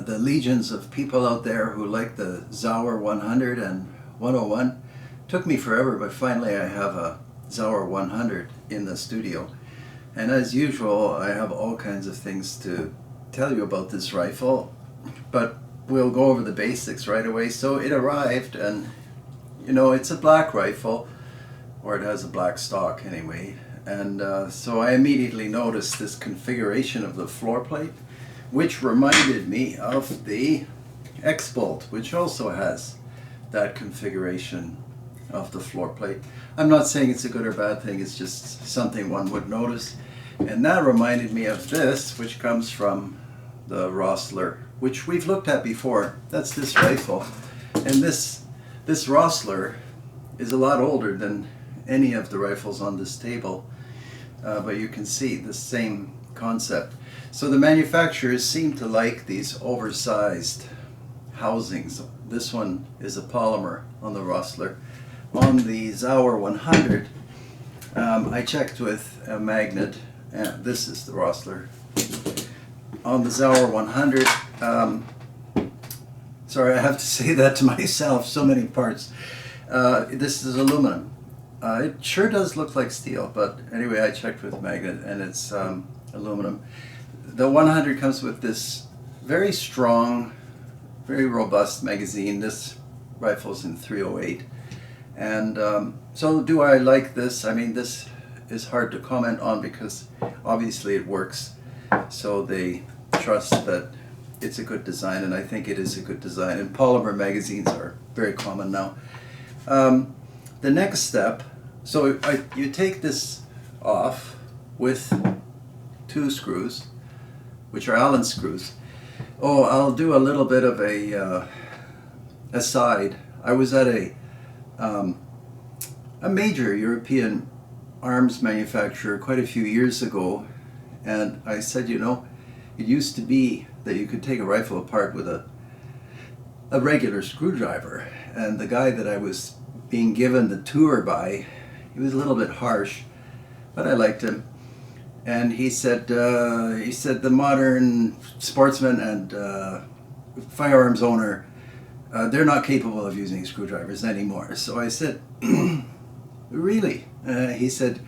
the legions of people out there who like the Sauer 100 and 101. Took me forever, but finally I have a Sauer 100 in the studio. And as usual, I have all kinds of things to tell you about this rifle, but we'll go over the basics right away. So it arrived, and you know, it's a black rifle, or it has a black stock anyway. And so I immediately noticed this configuration of the floor plate, which reminded me of the X-Bolt, which also has that configuration of the floor plate. I'm not saying it's a good or bad thing, it's just something one would notice. And that reminded me of this, which comes from the Rossler, which we've looked at before. That's this rifle. And this Rossler is a lot older than any of the rifles on this table, but you can see the same concept. So the manufacturers seem to like these oversized housings. This one is a polymer on the Rossler. On the Sauer 100, I checked with a magnet, and this is the Rossler. On the Sauer 100, sorry, I have to say that to myself, so many parts. This is aluminum. It sure does look like steel, but anyway, I checked with magnet, and it's aluminum. The 100 comes with this very strong, very robust magazine. This rifle's in 308. And so do I like this? I mean, this is hard to comment on because obviously it works. So they trust that it's a good design, and I think it is a good design. And polymer magazines are very common now. The next step, so you take this off with 2 screws, which are Allen screws. Oh, I'll do a little bit of a aside. I was at a major European arms manufacturer quite a few years ago, and I said, you know, it used to be that you could take a rifle apart with a regular screwdriver, and the guy that I was being given the tour by, he was a little bit harsh, but I liked him. And he said the modern sportsman and firearms owner, they're not capable of using screwdrivers anymore. So I said, really? He said,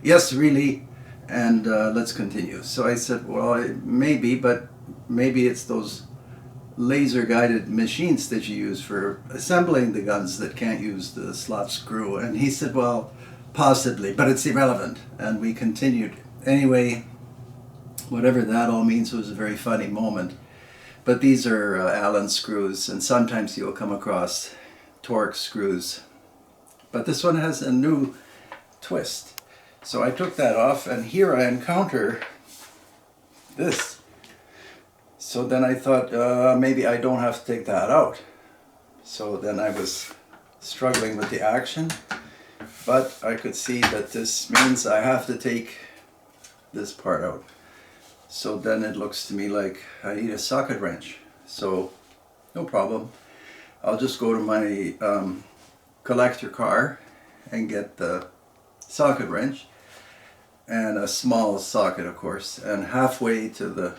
yes, really, and let's continue. So I said, well, maybe, but maybe it's those laser-guided machines that you use for assembling the guns that can't use the slot screw. And he said, well, possibly, but it's irrelevant. And we continued. Anyway, whatever that all means, it was a very funny moment. But these are Allen screws, and sometimes you'll come across Torx screws. But this one has a new twist. So I took that off, and here I encounter this. So then I thought, maybe I don't have to take that out. So then I was struggling with the action, but I could see that this means I have to take this part out. So then it looks to me like I need a socket wrench. So no problem. I'll just go to my collector car and get the socket wrench, and a small socket, of course. And halfway to the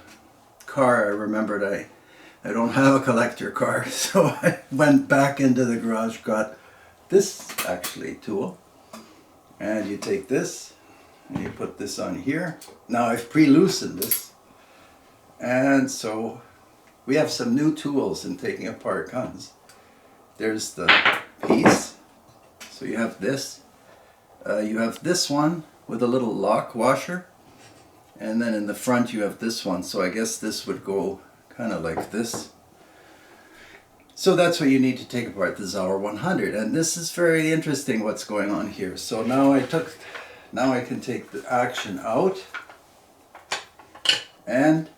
car, I remembered I don't have a collector car, so I went back into the garage, got this actually tool, and you take this and you put this on here. Now I've pre-loosened this, and so we have some new tools in taking apart guns. There's the piece, so you have this. You have this one with a little lock washer, and then in the front you have this one, so I guess this would go kind of like this. So that's what you need to take apart the Sauer 100, and this is very interesting what's going on here. So now I can take the action out, and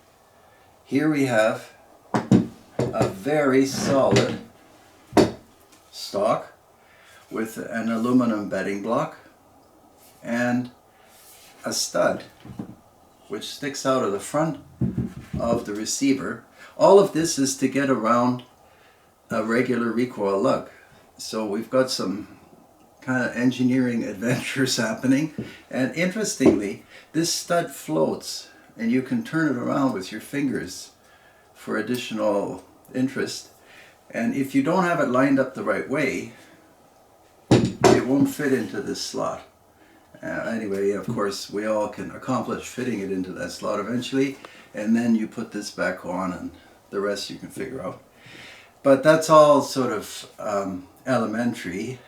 here we have a very solid stock with an aluminum bedding block and a stud which sticks out of the front of the receiver. All of this is to get around a regular recoil lug. So we've got some kind of engineering adventures happening, and interestingly, this stud floats and you can turn it around with your fingers for additional interest. And if you don't have it lined up the right way, it won't fit into this slot. Anyway, of course, we all can accomplish fitting it into that slot eventually, and then you put this back on and the rest you can figure out. But that's all sort of elementary,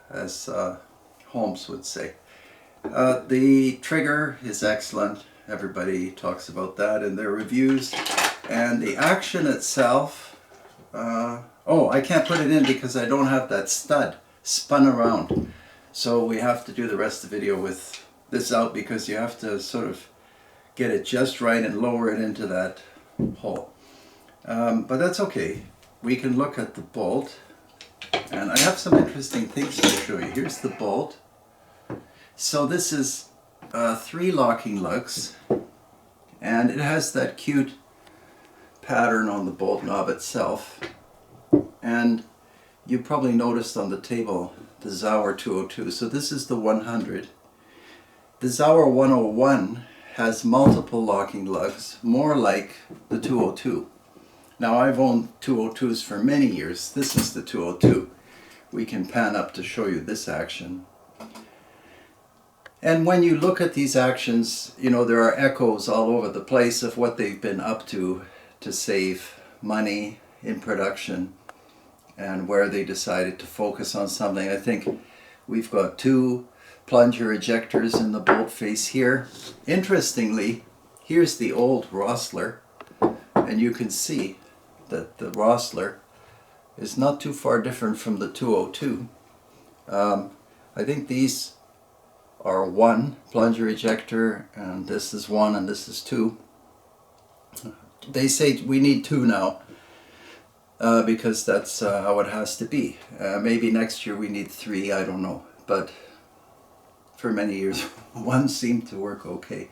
as Holmes would say. The trigger is excellent. Everybody talks about that in their reviews. And the action itself, oh, I can't put it in because I don't have that stud spun around. So we have to do the rest of the video with this out, because you have to sort of get it just right and lower it into that hole. But that's okay. We can look at the bolt, and I have some interesting things to show you. Here's the bolt. So this is 3 locking lugs, and it has that cute pattern on the bolt knob itself. And you probably noticed on the table the Sauer 202. So this is the 100. The Sauer 101 has multiple locking lugs, more like the 202. Now, I've owned 202s for many years. This is the 202. We can pan up to show you this action. And when you look at these actions, you know, there are echoes all over the place of what they've been up to save money in production, and where they decided to focus on something. I think we've got 2 plunger ejectors in the bolt face here. Interestingly, here's the old Rossler, and you can see that the Rossler is not too far different from the 202. I think these are 1 plunger ejector, and this is 1 and this is 2. They say we need 2 now, because that's how it has to be. Maybe next year we need 3, I don't know. But for many years, 1 seemed to work okay.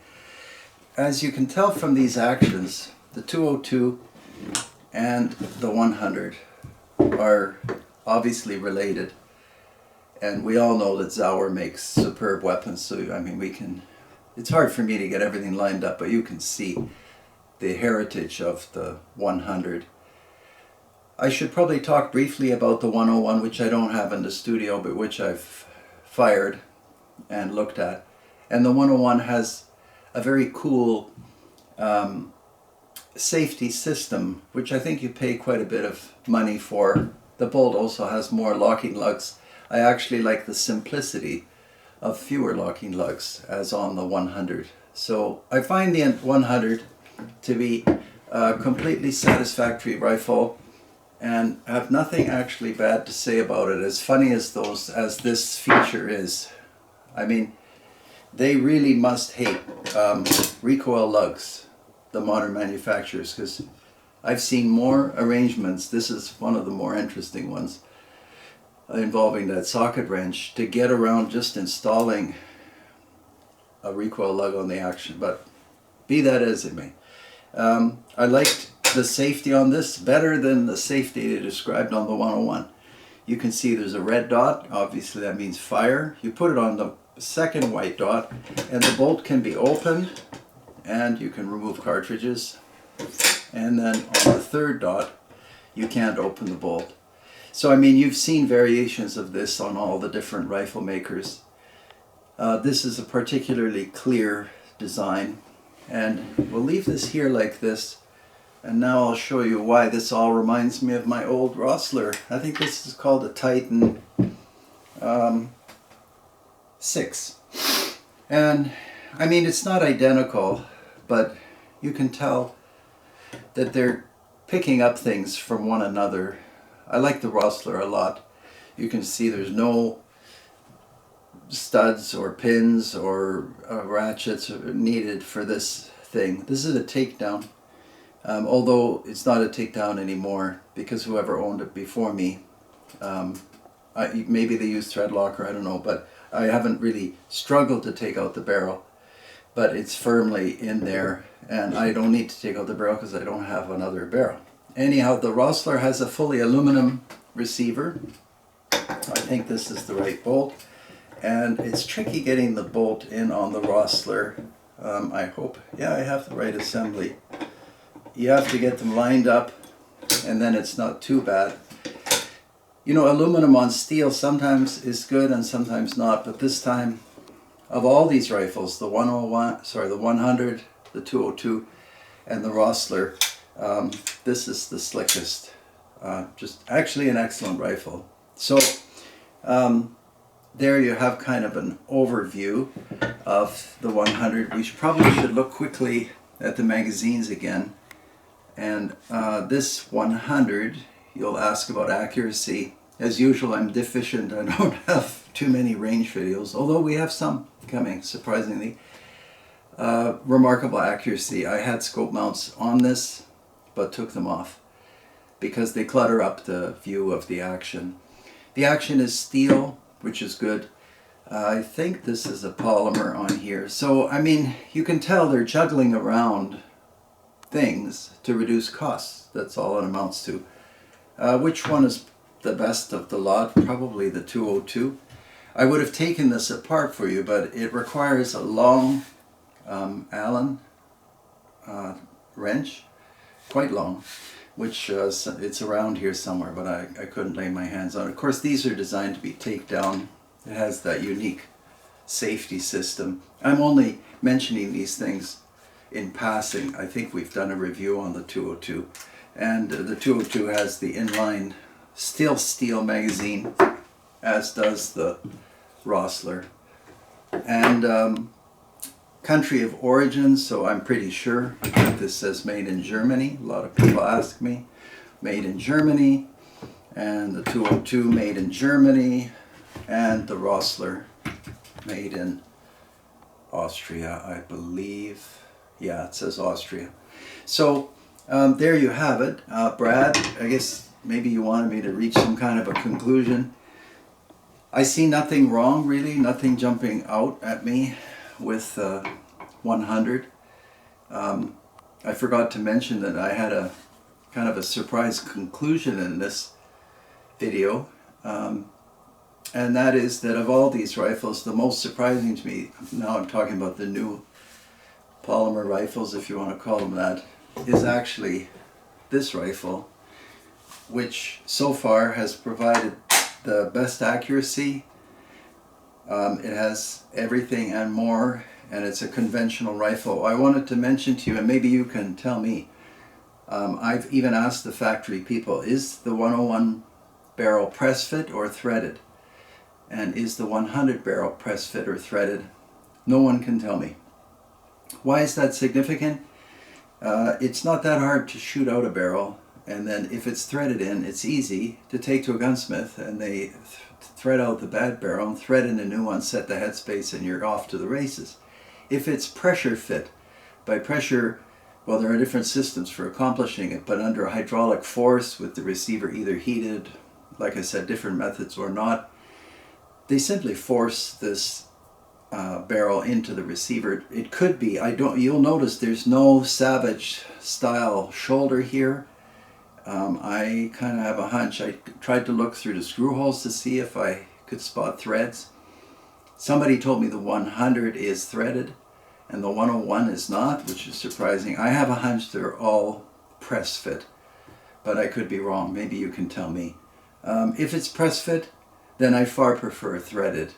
As you can tell from these actions, the 202 and the 100 are obviously related. And we all know that Sauer makes superb weapons, so I mean, it's hard for me to get everything lined up, but you can see the heritage of the 100. I should probably talk briefly about the 101, which I don't have in the studio, but which I've fired and looked at. And the 101 has a very cool safety system, which I think you pay quite a bit of money for. The bolt also has more locking lugs. I actually like the simplicity of fewer locking lugs, as on the 100. So I find the 100 to be a completely satisfactory rifle, and have nothing actually bad to say about it. As funny as this feature is, I mean, they really must hate recoil lugs, the modern manufacturers, because I've seen more arrangements. This is one of the more interesting ones, involving that socket wrench to get around just installing a recoil lug on the action. But be that as it may, I liked the safety on this better than the safety they described on the 101. You can see there's a red dot. Obviously that means fire. You put it on the second white dot, and the bolt can be opened, and you can remove cartridges. And then on the third dot, you can't open the bolt. So I mean, you've seen variations of this on all the different rifle makers. This is a particularly clear design, and we'll leave this here like this. And now I'll show you why this all reminds me of my old Rossler. I think this is called a Titan 6. And I mean, it's not identical, but you can tell that they're picking up things from one another. I like the Rossler a lot. You can see there's no studs or pins or ratchets needed for this thing. This is a takedown. Although it's not a takedown anymore, because whoever owned it before me, maybe they used thread locker, I don't know, but I haven't really struggled to take out the barrel. But it's firmly in there, and I don't need to take out the barrel because I don't have another barrel. Anyhow, the Rossler has a fully aluminum receiver. I think this is the right bolt, and it's tricky getting the bolt in on the Rossler. I hope, yeah, I have the right assembly. you have to get them lined up, and then it's not too bad. You know, aluminum on steel sometimes is good and sometimes not, but this time, of all these rifles, the 100, the 202, and the Rossler, this is the slickest. Just actually an excellent rifle. So there you have kind of an overview of the 100. We probably should look quickly at the magazines again. And this 100, you'll ask about accuracy. As usual, I'm deficient. I don't have too many range videos, although we have some coming, surprisingly. Remarkable accuracy. I had scope mounts on this, but took them off because they clutter up the view of the action. The action is steel, which is good. I think this is a polymer on here. So, I mean, you can tell they're juggling around things to reduce costs. That's all it amounts to. Which one is the best of the lot? Probably the 202. I would have taken this apart for you, but it requires a long Allen wrench, quite long, which it's around here somewhere, but I couldn't lay my hands on it. Of course, these are designed to be takedown. It has that unique safety system. I'm only mentioning these things in passing. I think we've done a review on the 202, and the 202 has the inline steel magazine, as does the Rossler, and country of origin, so I'm pretty sure that this says made in Germany. A lot of people ask me, made in Germany, and the 202 made in Germany, and the Rossler made in Austria, I believe. Yeah, it says Austria. So there you have it. Brad, I guess maybe you wanted me to reach some kind of a conclusion. I see nothing wrong, really, nothing jumping out at me with 100. I forgot to mention that I had a kind of a surprise conclusion in this video, and that is that of all these rifles, the most surprising to me, now I'm talking about the new polymer rifles, if you want to call them that, is actually this rifle, which so far has provided the best accuracy. It has everything and more, and it's a conventional rifle. I wanted to mention to you, and maybe you can tell me, I've even asked the factory people, is the 101 barrel press fit or threaded? And is the 100 barrel press fit or threaded? No one can tell me. Why is that significant? It's not that hard to shoot out a barrel, and then if it's threaded in, it's easy to take to a gunsmith, and they thread out the bad barrel and thread in a new one, set the headspace, and you're off to the races. If it's pressure fit, by pressure, well, there are different systems for accomplishing it, but under a hydraulic force with the receiver either heated, like I said, different methods or not, they simply force this barrel into the receiver. It could be, you'll notice there's no Savage style shoulder here. I kind of have a hunch. I tried to look through the screw holes to see if I could spot threads. Somebody told me the 100 is threaded and the 101 is not, which is surprising. I have a hunch they're all press fit, but I could be wrong. Maybe you can tell me. If it's press fit, then I far prefer a threaded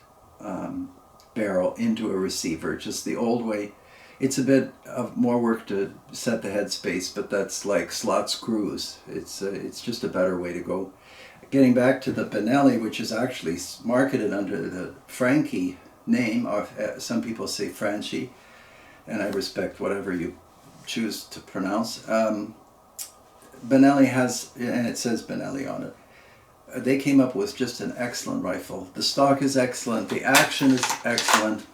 barrel into a receiver, just the old way. It's a bit of more work to set the headspace, but that's like slot screws. It's just a better way to go. Getting back to the Benelli, which is actually marketed under the Franchi name, or some people say Franchi, and I respect whatever you choose to pronounce. Benelli has, and it says Benelli on it. They came up with just an excellent rifle. The stock is excellent. The action is excellent.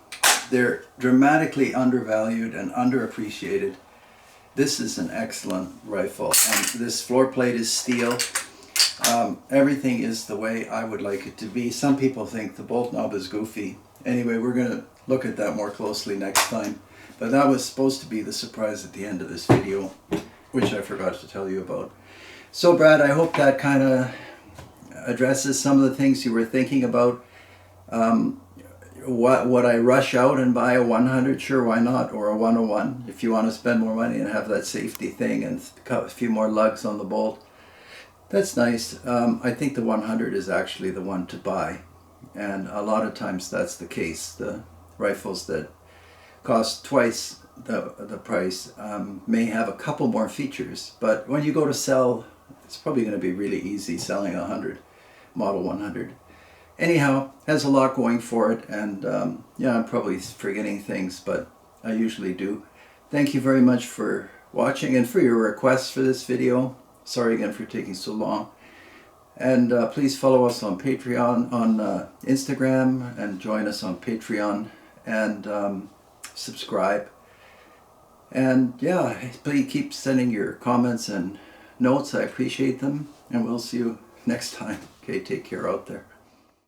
They're dramatically undervalued and underappreciated. This is an excellent rifle, and this floor plate is steel. Everything is the way I would like it to be. Some people think the bolt knob is goofy. Anyway, we're going to look at that more closely next time. But that was supposed to be the surprise at the end of this video, which I forgot to tell you about. So Brad, I hope that kind of addresses some of the things you were thinking about. would I rush out and buy a 100? Sure, why not? Or a 101 if you want to spend more money and have that safety thing and a few more lugs on the bolt. That's nice. I think the 100 is actually the one to buy, and a lot of times that's the case. The rifles that cost twice the price may have a couple more features, but when you go to sell, it's probably going to be really easy selling a 100, model 100. Anyhow, has a lot going for it, and yeah, I'm probably forgetting things, but I usually do. Thank you very much for watching and for your requests for this video. Sorry again for taking so long. And please follow us on Patreon, on Instagram, and join us on Patreon, and subscribe. And yeah, please keep sending your comments and notes. I appreciate them, and we'll see you next time. Okay, take care out there.